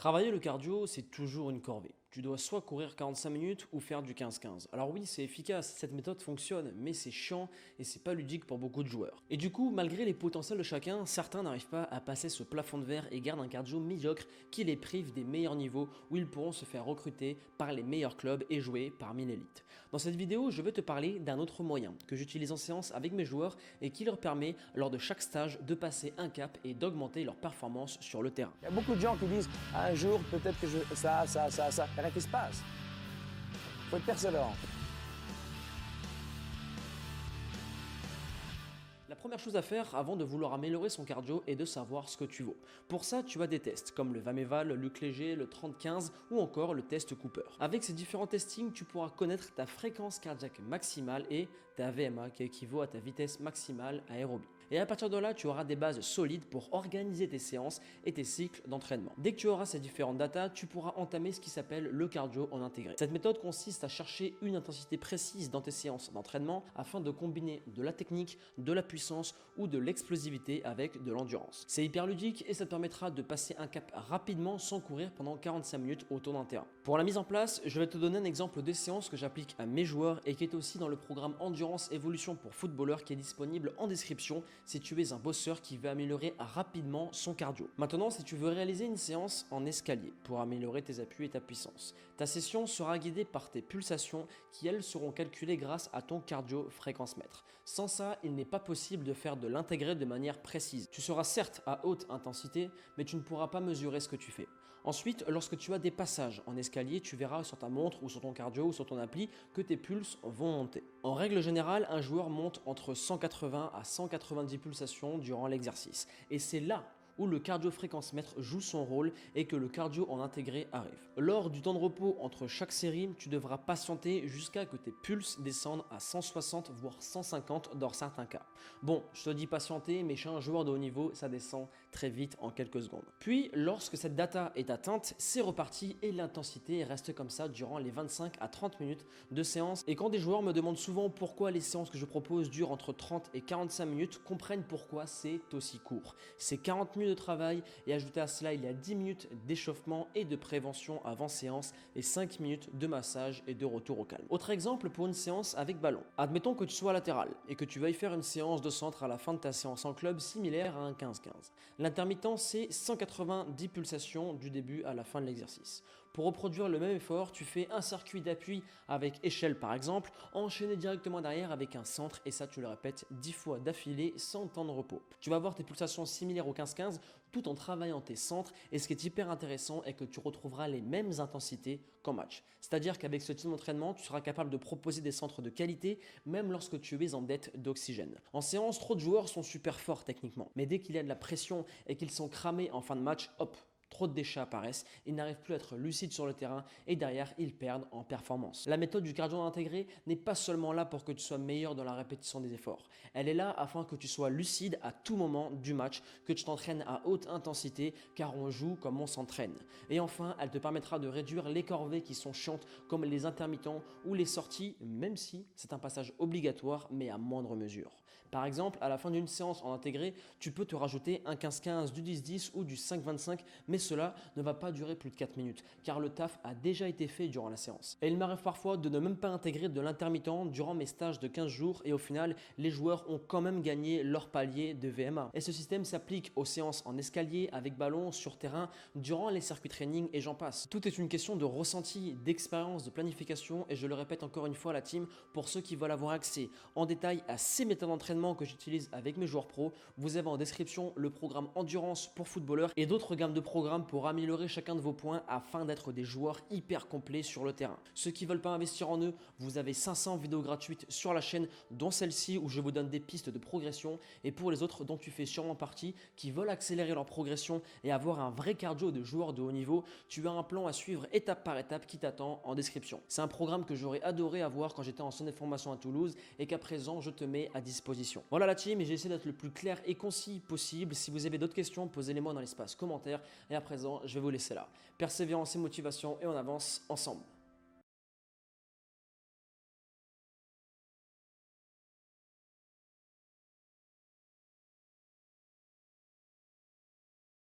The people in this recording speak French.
Travailler le cardio, c'est toujours une corvée. Tu dois soit courir 45 minutes ou faire du 15-15. Alors oui, c'est efficace, cette méthode fonctionne, mais c'est chiant et c'est pas ludique pour beaucoup de joueurs. Et du coup, malgré les potentiels de chacun, certains n'arrivent pas à passer ce plafond de verre et gardent un cardio médiocre qui les prive des meilleurs niveaux où ils pourront se faire recruter par les meilleurs clubs et jouer parmi l'élite. Dans cette vidéo, je vais te parler d'un autre moyen que j'utilise en séance avec mes joueurs et qui leur permet, lors de chaque stage, de passer un cap et d'augmenter leur performance sur le terrain. Il y a beaucoup de gens qui disent un jour peut-être que ça. Rien qui se passe. Il faut être persévérant. La première chose à faire avant de vouloir améliorer son cardio est de savoir ce que tu vaux. Pour ça, tu as des tests comme le Vameval, le Luc Léger, le 30-15 ou encore le test Cooper. Avec ces différents testings, tu pourras connaître ta fréquence cardiaque maximale et ta VMA qui équivaut à ta vitesse maximale aérobie. Et à partir de là, tu auras des bases solides pour organiser tes séances et tes cycles d'entraînement. Dès que tu auras ces différentes datas, tu pourras entamer ce qui s'appelle le cardio en intégré. Cette méthode consiste à chercher une intensité précise dans tes séances d'entraînement afin de combiner de la technique, de la puissance ou de l'explosivité avec de l'endurance. C'est hyper ludique et ça te permettra de passer un cap rapidement sans courir pendant 45 minutes autour d'un terrain. Pour la mise en place, je vais te donner un exemple de séance que j'applique à mes joueurs et qui est aussi dans le programme Endurance Evolution pour footballeurs qui est disponible en description si tu es un bosseur qui veut améliorer rapidement son cardio. Maintenant, si tu veux réaliser une séance en escalier pour améliorer tes appuis et ta puissance, ta session sera guidée par tes pulsations qui elles seront calculées grâce à ton cardio fréquence mètre. Sans ça, il n'est pas possible de faire de l'intégré de manière précise. Tu seras certes à haute intensité, mais tu ne pourras pas mesurer ce que tu fais. Ensuite, lorsque tu as des passages en escalier, tu verras sur ta montre ou sur ton cardio ou sur ton appli que tes pulses vont monter. En règle générale, un joueur monte entre 180 à 190 pulsations durant l'exercice. Et c'est là où le cardio-fréquence-mètre joue son rôle et que le cardio en intégré arrive. Lors du temps de repos entre chaque série, tu devras patienter jusqu'à que tes pulses descendent à 160 voire 150 dans certains cas. Bon, je te dis patienter, mais chez un joueur de haut niveau, ça descend très vite en quelques secondes. Puis, lorsque cette data est atteinte, c'est reparti et l'intensité reste comme ça durant les 25 à 30 minutes de séance. Et quand des joueurs me demandent souvent pourquoi les séances que je propose durent entre 30 et 45 minutes, comprennent pourquoi c'est aussi court. C'est 40 minutes de travail et ajouté à cela il y a 10 minutes d'échauffement et de prévention avant séance et 5 minutes de massage et de retour au calme. Autre exemple pour une séance avec ballon. Admettons que tu sois latéral et que tu veuilles faire une séance de centre à la fin de ta séance en club similaire à un 15-15. L'intermittent c'est 190 pulsations du début à la fin de l'exercice. Pour reproduire le même effort, tu fais un circuit d'appui avec échelle par exemple, enchaîné directement derrière avec un centre et ça tu le répètes 10 fois d'affilée sans temps de repos. Tu vas avoir tes pulsations similaires au 15-15 tout en travaillant tes centres et ce qui est hyper intéressant est que tu retrouveras les mêmes intensités qu'en match. C'est-à-dire qu'avec ce type d'entraînement, tu seras capable de proposer des centres de qualité même lorsque tu es en dette d'oxygène. En séance, trop de joueurs sont super forts techniquement, mais dès qu'il y a de la pression et qu'ils sont cramés en fin de match, hop, trop de déchets apparaissent, ils n'arrivent plus à être lucides sur le terrain et derrière ils perdent en performance. La méthode du cardio intégré n'est pas seulement là pour que tu sois meilleur dans la répétition des efforts. Elle est là afin que tu sois lucide à tout moment du match, que tu t'entraînes à haute intensité car on joue comme on s'entraîne. Et enfin, elle te permettra de réduire les corvées qui sont chiantes comme les intermittents ou les sorties, même si c'est un passage obligatoire mais à moindre mesure. Par exemple, à la fin d'une séance en intégré, tu peux te rajouter un 15-15, du 10-10 ou du 5-25, mais cela ne va pas durer plus de 4 minutes car le taf a déjà été fait durant la séance. Et il m'arrive parfois de ne même pas intégrer de l'intermittent durant mes stages de 15 jours et au final, les joueurs ont quand même gagné leur palier de VMA. Et ce système s'applique aux séances en escalier, avec ballon, sur terrain, durant les circuits training et j'en passe. Tout est une question de ressenti, d'expérience, de planification et je le répète encore une fois à la team, pour ceux qui veulent avoir accès en détail à ces méthodes d'entraînement que j'utilise avec mes joueurs pro, vous avez en description le programme Endurance pour footballeurs et d'autres gammes de programmes pour améliorer chacun de vos points afin d'être des joueurs hyper complets sur le terrain. Ceux qui veulent pas investir en eux, vous avez 500 vidéos gratuites sur la chaîne, dont celle-ci où je vous donne des pistes de progression et pour les autres dont tu fais sûrement partie qui veulent accélérer leur progression et avoir un vrai cardio de joueur de haut niveau, tu as un plan à suivre étape par étape qui t'attend en description. C'est un programme que j'aurais adoré avoir quand j'étais en centre de formation à Toulouse et qu'à présent je te mets à disposition. Voilà la team et j'ai essayé d'être le plus clair et concis possible. Si vous avez d'autres questions, posez-les moi dans l'espace commentaire et à présent, je vais vous laisser là. Persévérance et motivation et on avance ensemble.